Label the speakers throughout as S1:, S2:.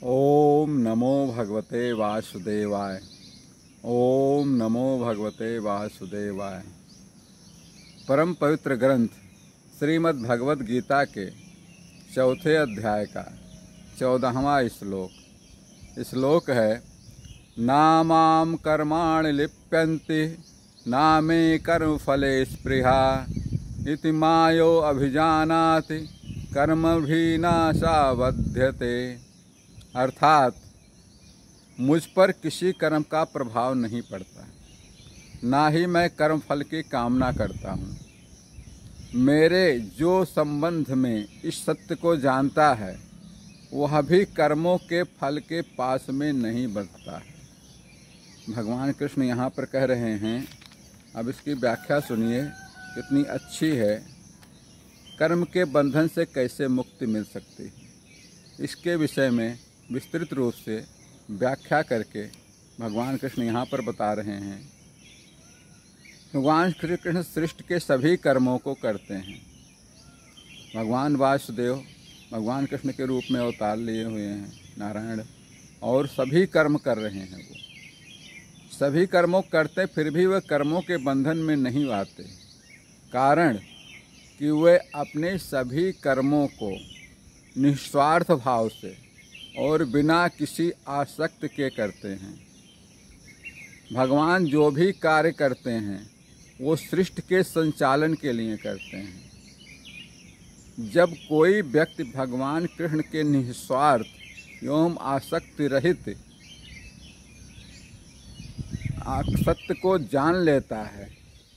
S1: ओम नमो भगवते वासुदेवाय। ओम नमो भगवते वासुदेवाय। परम पवित्र ग्रंथ श्रीमद् भगवद गीता के चौथे अध्याय का 14वां श्लोक। श्लोक है, नामाम कर्माणि लिप्यन्ति नामे कर्म फले स्पृहा इति मायो अभिजानाति कर्मभिनाशा बध्यते। अर्थात मुझ पर किसी कर्म का प्रभाव नहीं पड़ता, ना ही मैं कर्म फल की कामना करता हूँ। मेरे जो संबंध में इस सत्य को जानता है वह भी कर्मों के फल के पास में नहीं बढ़ता है। भगवान कृष्ण यहाँ पर कह रहे हैं, अब इसकी व्याख्या सुनिए कितनी अच्छी है। कर्म के बंधन से कैसे मुक्ति मिल सकती है, इसके विषय में विस्तृत रूप से व्याख्या करके भगवान कृष्ण यहाँ पर बता रहे हैं। भगवान श्री कृष्ण सृष्टि के सभी कर्मों को करते हैं। भगवान वासुदेव भगवान कृष्ण के रूप में अवतार लिए हुए हैं, नारायण, और सभी कर्म कर रहे हैं। वो सभी कर्मों करते फिर भी वे कर्मों के बंधन में नहीं आते, कारण कि वे अपने सभी कर्मों को निस्वार्थ भाव से और बिना किसी आसक्ति के करते हैं। भगवान जो भी कार्य करते हैं वो सृष्टि के संचालन के लिए करते हैं। जब कोई व्यक्ति भगवान कृष्ण के निस्वार्थ एवं आसक्ति रहित सत्य को जान लेता है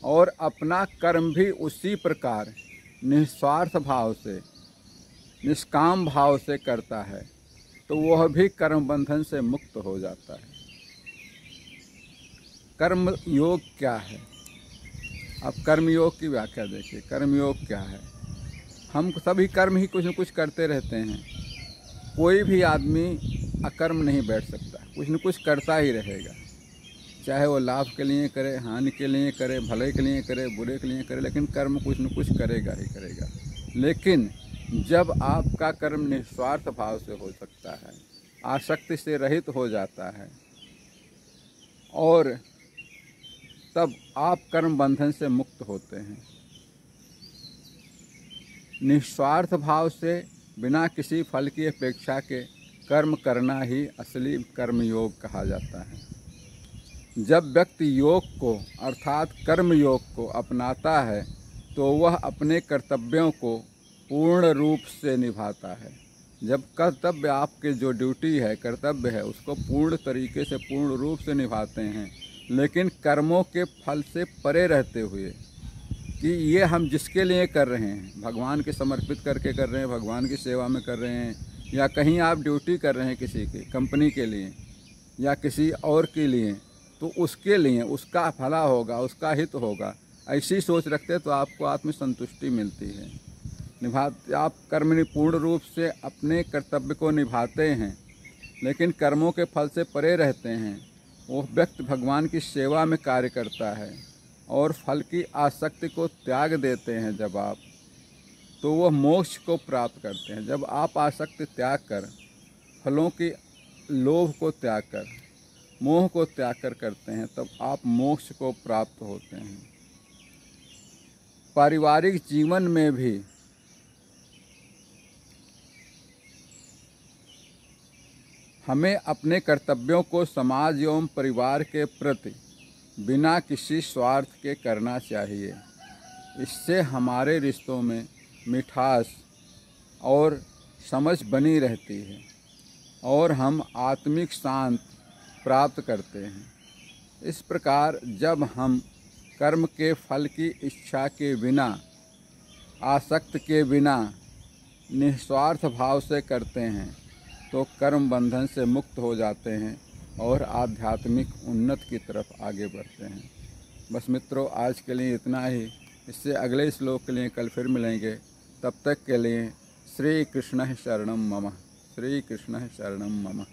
S1: और अपना कर्म भी उसी प्रकार निस्वार्थ भाव से, निष्काम भाव से करता है, तो वह भी कर्म बंधन से मुक्त हो जाता है। कर्म योग क्या है? अब कर्म योग की व्याख्या देखिए। कर्म योग क्या है? हम सभी कर्म ही कुछ न कुछ करते रहते हैं। कोई भी आदमी अकर्म नहीं बैठ सकता, कुछ न कुछ करता ही रहेगा, चाहे वो लाभ के लिए करे, हानि के लिए करे, भले के लिए करे, बुरे के लिए करे, लेकिन कर्म कुछ न कुछ करेगा ही करेगा। लेकिन जब आपका कर्म निस्वार्थ भाव से हो सकता है, आसक्ति से रहित हो जाता है, और तब आप कर्म बंधन से मुक्त होते हैं। निस्वार्थ भाव से बिना किसी फल की अपेक्षा के कर्म करना ही असली कर्म योग कहा जाता है। जब व्यक्ति योग को अर्थात कर्म योग को अपनाता है तो वह अपने कर्तव्यों को पूर्ण रूप से निभाता है। जब कर्तव्य, आपके जो ड्यूटी है, कर्तव्य है, उसको पूर्ण तरीके से, पूर्ण रूप से निभाते हैं, लेकिन कर्मों के फल से परे रहते हुए कि ये हम जिसके लिए कर रहे हैं, भगवान के समर्पित करके कर रहे हैं, भगवान की सेवा में कर रहे हैं, या कहीं आप ड्यूटी कर रहे हैं किसी की कंपनी के लिए या किसी और के लिए, तो उसके लिए उसका भला होगा, उसका हित होगा, ऐसी सोच रखते तो आपको आत्मसंतुष्टि मिलती है। आप कर्म पूर्ण रूप से अपने कर्तव्य को निभाते हैं, लेकिन कर्मों के फल से परे रहते हैं। वो व्यक्ति भगवान की सेवा में कार्य करता है और फल की आसक्ति को त्याग देते हैं जब आप, तो वह मोक्ष को प्राप्त करते हैं। जब आप आसक्ति त्याग कर, फलों की लोभ को त्याग कर, मोह को त्याग कर करते हैं, तब आप मोक्ष को प्राप्त होते हैं। पारिवारिक जीवन में भी हमें अपने कर्तव्यों को समाज एवं परिवार के प्रति बिना किसी स्वार्थ के करना चाहिए। इससे हमारे रिश्तों में मिठास और समझ बनी रहती है और हम आत्मिक शांति प्राप्त करते हैं। इस प्रकार जब हम कर्म के फल की इच्छा के बिना, आसक्त के बिना, निस्वार्थ भाव से करते हैं तो कर्म बंधन से मुक्त हो जाते हैं और आध्यात्मिक उन्नति की तरफ आगे बढ़ते हैं। बस मित्रों, आज के लिए इतना ही। इससे अगले श्लोक के लिए कल फिर मिलेंगे। तब तक के लिए श्री कृष्ण शरणम मम। श्री कृष्ण शरणम मम।